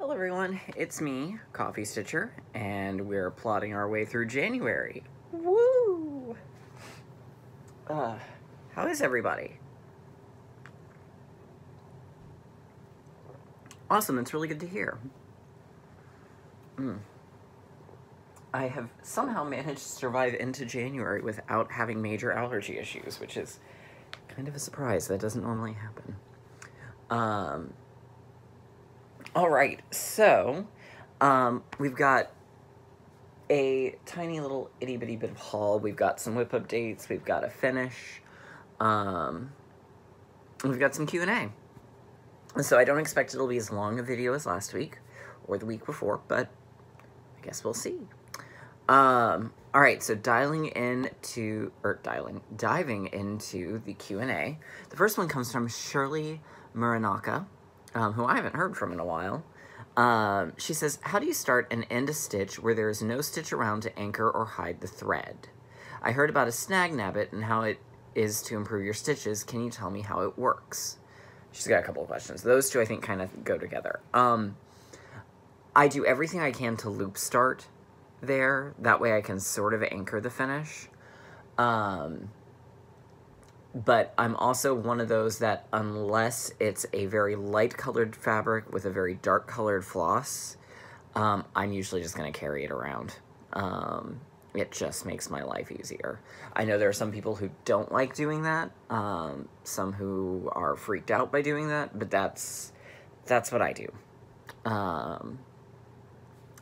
Hello everyone, it's me, Coffee Stitcher, and we're plotting our way through January. Woo! How is everybody? Awesome, that's really good to hear. I have somehow managed to survive into January without having major allergy issues, which is kind of a surprise. That doesn't normally happen. Alright, so, we've got a tiny little itty bitty bit of haul. We've got some whip updates, we've got a finish, we've got some Q&A. So I don't expect it'll be as long a video as last week, or the week before, but I guess we'll see. Alright, so diving into the Q&A. The first one comes from Shirley Muranaka, who I haven't heard from in a while. She says, how do you start and end a stitch where there is no stitch around to anchor or hide the thread? I heard about a snag nabbit and how it is to improve your stitches. Can you tell me how it works? She's got a couple of questions. Those two I think kind of go together. I do everything I can to loop start there. That way I can sort of anchor the finish. But I'm also one of those that unless it's a very light colored fabric with a very dark colored floss, I'm usually just going to carry it around. It just makes my life easier. I know there are some people who don't like doing that, some who are freaked out by doing that, but that's what I do. I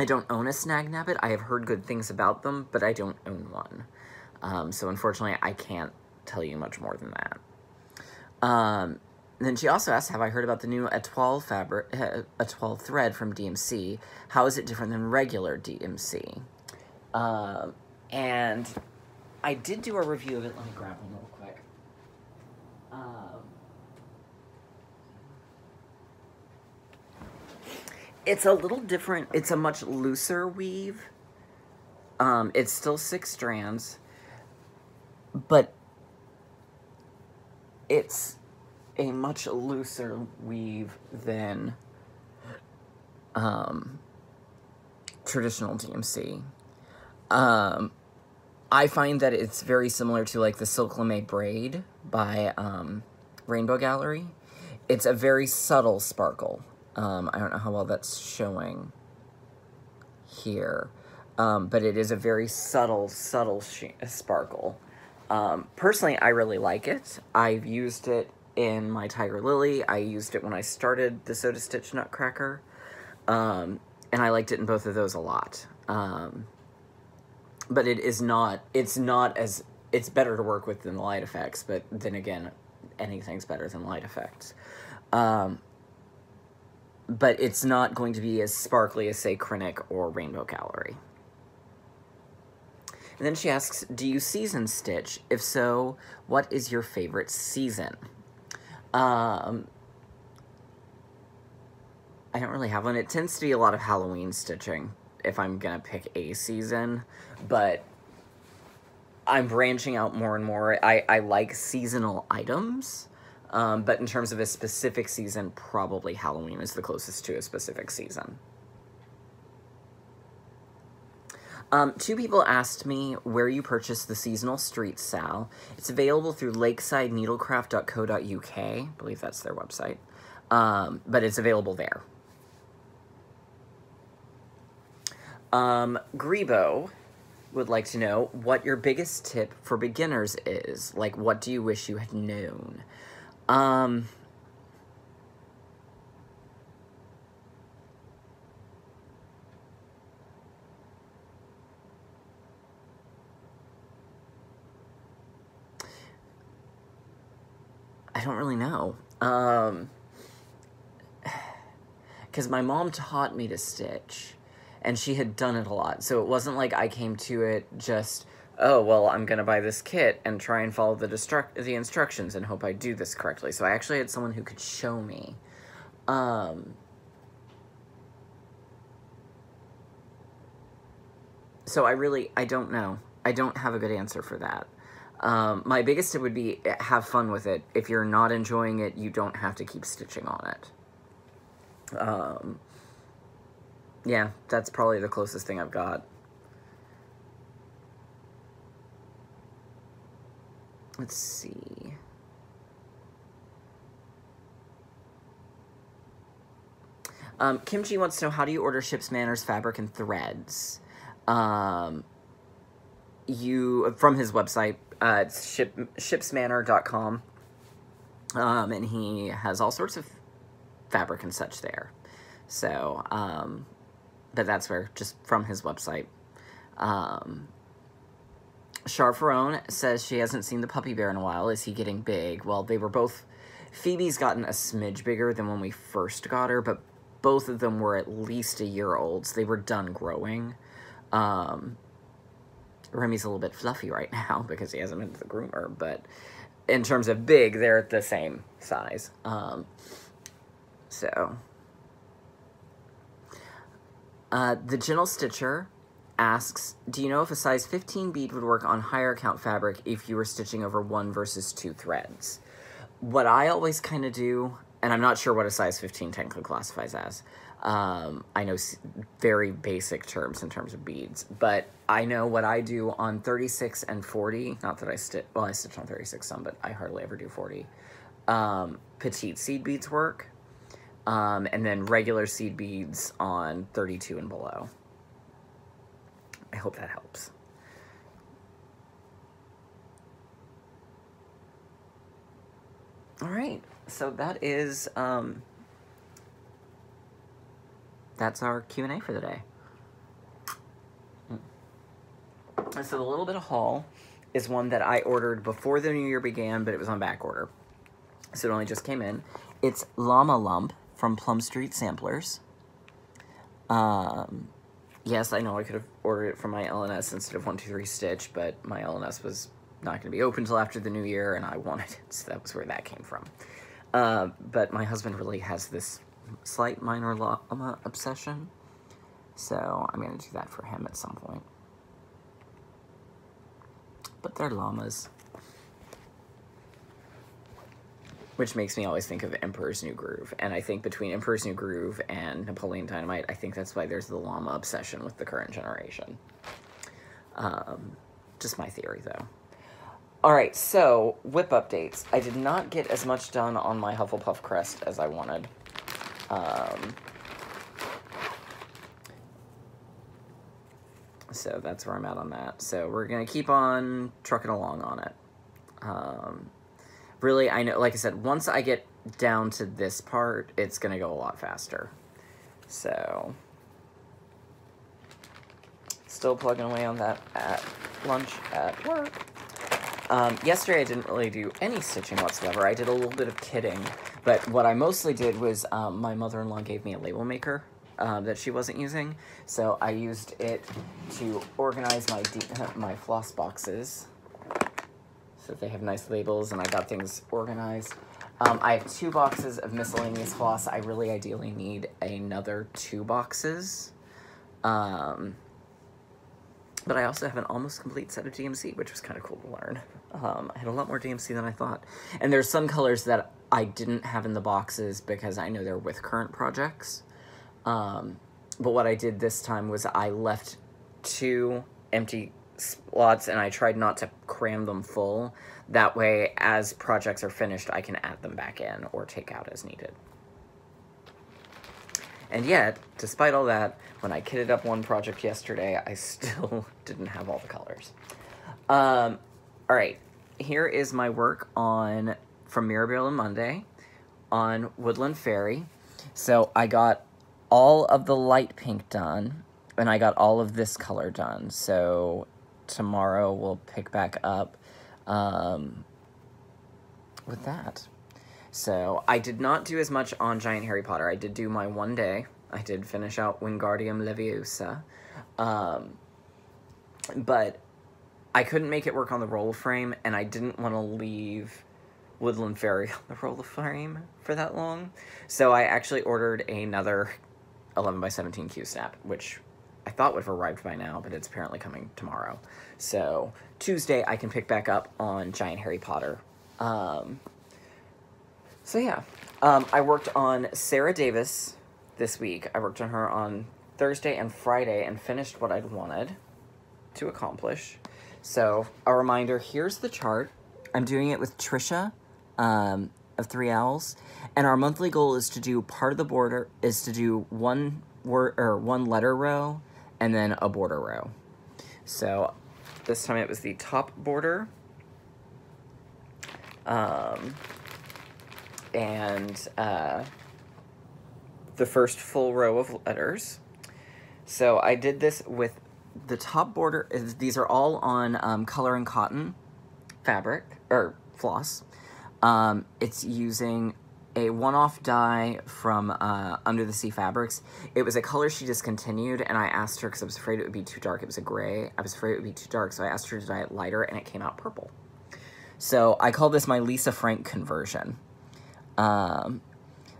don't own a snag nabbit. I have heard good things about them, but I don't own one. So unfortunately, I can't tell you much more than that. Then she also asked, have I heard about the new Etoile thread from DMC? How is it different than regular DMC? And I did do a review of it. Let me grab one real quick. It's a little different. It's a much looser weave. It's still 6 strands, but it's a much looser weave than traditional DMC. I find that it's very similar to like the Silk Lame braid by Rainbow Gallery. It's a very subtle sparkle. I don't know how well that's showing here, but it is a very subtle sparkle. Personally, I really like it. I've used it in my Tiger Lily. I used it when I started the Soda Stitch Nutcracker, and I liked it in both of those a lot. But it's better to work with than the Light Effects, but then again, anything's better than Light Effects. But it's not going to be as sparkly as, say, Kreinik or Rainbow Gallery. And then she asks, do you season stitch? If so, what is your favorite season? I don't really have one. It tends to be a lot of Halloween stitching if I'm gonna pick a season, but I'm branching out more and more. I like seasonal items, but in terms of a specific season, probably Halloween is the closest to a specific season. 2 people asked me where you purchase the seasonal street sal. It's available through lakesideneedlecraft.co.uk. I believe that's their website. But it's available there. Grebo would like to know what your biggest tip for beginners is. Like, what do you wish you had known? I don't really know. Because my mom taught me to stitch, and she had done it a lot, so it wasn't like I came to it just, oh, well, I'm gonna buy this kit and try and follow the instructions and hope I do this correctly. So I actually had someone who could show me. So I don't know. I don't have a good answer for that. My biggest tip would be have fun with it. If you're not enjoying it, you don't have to keep stitching on it. Yeah, that's probably the closest thing I've got. Let's see. Kimchi wants to know, how do you order Ships Manners fabric and threads? From his website, it's shipsmanner.com. And he has all sorts of fabric and such there. So, but that's where, just from his website. Char Ferone says she hasn't seen the puppy bear in a while. Is he getting big? Well, they were both... Phoebe's gotten a smidge bigger than when we first got her, but both of them were at least a year old, so they were done growing. Remy's a little bit fluffy right now because he hasn't been to the groomer, but in terms of big, they're the same size. The Gentle Stitcher asks, do you know if a size 15 bead would work on higher count fabric if you were stitching over 1 versus 2 threads? What I always kind of do, and I'm not sure what a size 15 technically classifies as. I know very basic terms in terms of beads, but I know what I do on 36 and 40, not that I stitch on 36 some, but I hardly ever do 40. Petite seed beads work, and then regular seed beads on 32 and below. I hope that helps. All right, so that is, that's our Q&A for the day. So the little bit of haul is one that I ordered before the new year began, but it was on back order. So it only just came in. It's Llama Lump from Plum Street Samplers. Yes, I know I could have ordered it from my LNS instead of 123 Stitch, but my LNS was not going to be open until after the new year, and I wanted it, so that was where that came from. But my husband really has this slight minor llama obsession, so I'm going to do that for him at some point. But they're llamas. Which makes me always think of Emperor's New Groove. And I think between Emperor's New Groove and Napoleon Dynamite, I think that's why there's the llama obsession with the current generation. Just my theory, though. Alright, so, whip updates. I did not get as much done on my Hufflepuff crest as I wanted. So that's where I'm at on that. So we're going to keep on trucking along on it. Really, I know, like I said, once I get down to this part, it's going to go a lot faster. So, still plugging away on that at lunch at work. Yesterday I didn't really do any stitching whatsoever. I did a little bit of kitting, but what I mostly did was my mother-in-law gave me a label maker that she wasn't using, so I used it to organize my floss boxes. So they have nice labels, and I got things organized. I have 2 boxes of miscellaneous floss. I really ideally need another 2 boxes. But I also have an almost complete set of DMC, which was kind of cool to learn. I had a lot more DMC than I thought. And there's some colors that I didn't have in the boxes because I know they're with current projects. But what I did this time was I left 2 empty slots, and I tried not to cram them full. That way, as projects are finished, I can add them back in or take out as needed. And yet, despite all that, when I kitted up one project yesterday, I still didn't have all the colors. Alright, here is my work from Mirabelle and Monday on Woodland Fairy. So I got all of the light pink done, and I got all of this color done. So tomorrow we'll pick back up with that. So I did not do as much on Giant Harry Potter. I did do my one day. I did finish out Wingardium Leviosa. But I couldn't make it work on the roll frame, and I didn't want to leave Woodland Fairy on the roll frame for that long. So I actually ordered another 11x17 Q-snap, which I thought would have arrived by now, but it's apparently coming tomorrow. So Tuesday I can pick back up on Giant Harry Potter. So yeah, I worked on Sarah Davis this week. I worked on her on Thursday and Friday and finished what I'd wanted to accomplish. So, a reminder, here's the chart. I'm doing it with Trisha of 3 Owls, and our monthly goal is to do part of the border, is to do one letter row and then a border row. So, this time it was the top border, and the first full row of letters. So I did this with the top border. These are all on Color and Cotton fabric, or floss. It's using a one-off dye from Under the Sea Fabrics. It was a color she discontinued, and I asked her, because I was afraid it would be too dark. It was a gray. I was afraid it would be too dark, so I asked her to dye it lighter, and it came out purple. So I call this my Lisa Frank conversion.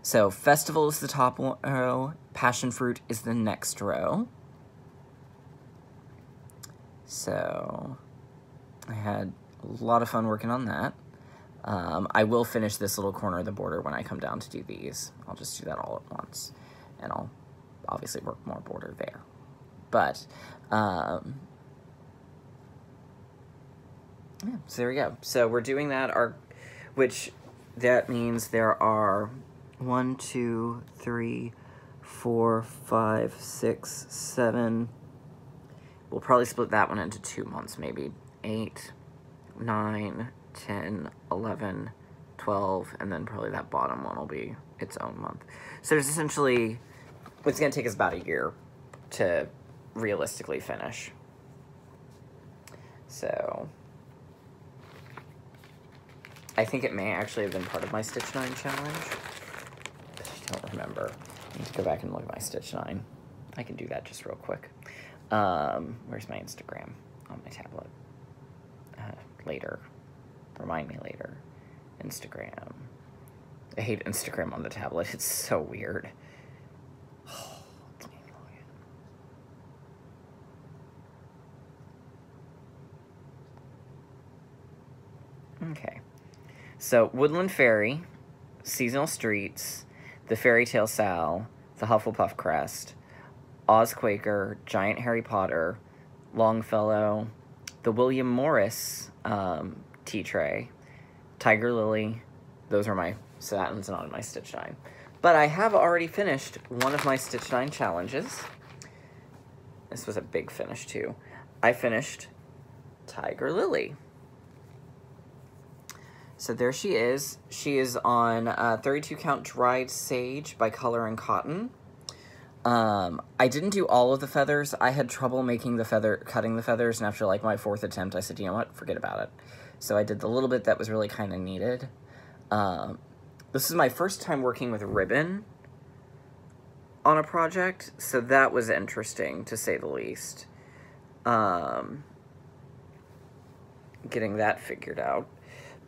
So Festival is the top row, Passion Fruit is the next row. So I had a lot of fun working on that. I will finish this little corner of the border when I come down to do these. I'll just do that all at once, and I'll obviously work more border there. But, yeah, so there we go. So we're doing that, which that means there are 1, 2, 3, 4, 5, 6, 7. We'll probably split that one into 2 months, maybe 8, 9, 10, 11, 12, and then probably that bottom one will be its own month. So there's essentially, it's going to take us about a year to realistically finish. So I think it may actually have been part of my Stitch 9 challenge, but I don't remember. I need to go back and look at my Stitch 9. I can do that just real quick. Where's my Instagram? On my tablet. Later. Remind me later. Instagram. I hate Instagram on the tablet. It's so weird. Oh, let's maybe log in. Okay. So, Woodland Fairy, Seasonal Streets, The Fairy Tale Sal, The Hufflepuff Crest, Oz Quaker, Giant Harry Potter, Longfellow, the William Morris tea tray, Tiger Lily. Those are my, so that one's not in my Stitch 9. But I have already finished one of my Stitch 9 challenges. This was a big finish too. I finished Tiger Lily. So there she is. She is on 32 count dried sage by Color and Cotton. I didn't do all of the feathers. I had trouble cutting the feathers, and after like my 4th attempt, I said, you know what, forget about it. So I did the little bit that was really kind of needed. This is my first time working with ribbon on a project, so that was interesting, to say the least. Getting that figured out.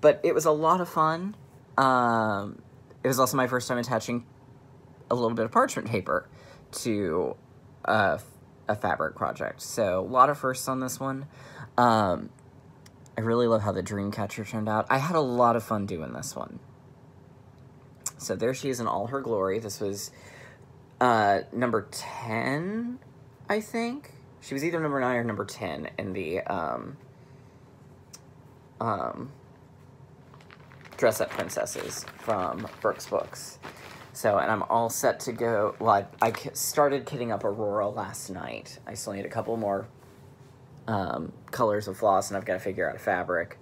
But it was a lot of fun. It was also my first time attaching a little bit of parchment paper to a fabric project. So, a lot of firsts on this one. I really love how the Dreamcatcher turned out. I had a lot of fun doing this one. So, there she is in all her glory. This was number 10, I think. She was either number 9 or number 10 in the Dress Up Princesses from Brooks Books. So, and I'm all set to go. Well, I started kitting up Aurora last night. I still need a couple more colors of floss, and I've got to figure out a fabric.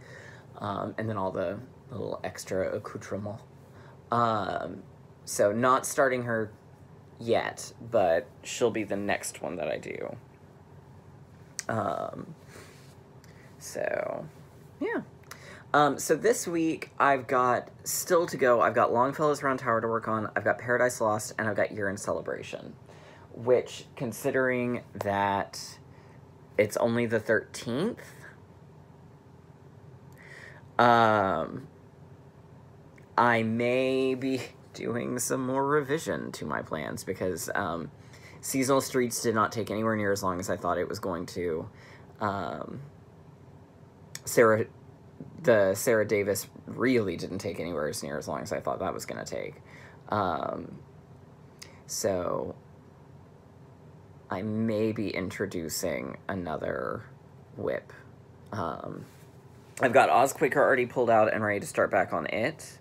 And then all the little extra accoutrement. So, not starting her yet, but she'll be the next one that I do. So, yeah. So this week, I've got still to go. I've got Longfellow's Round Tower to work on. I've got Paradise Lost, and I've got Year in Celebration. Which, considering that it's only the 13th, I may be doing some more revision to my plans, because Seasonal Streets did not take anywhere near as long as I thought it was going to. Sarah Davis really didn't take anywhere near as long as I thought that was going to take. So, I may be introducing another whip. I've got Ozquaker already pulled out and ready to start back on it.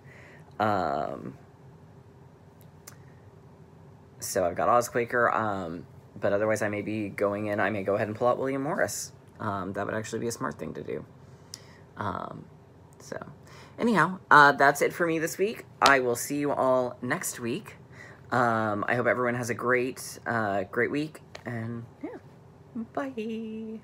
So I've got Ozquaker, but otherwise I may be going in, I may go ahead and pull out William Morris. That would actually be a smart thing to do. So anyhow, that's it for me this week. I will see you all next week. I hope everyone has a great week, and yeah, bye.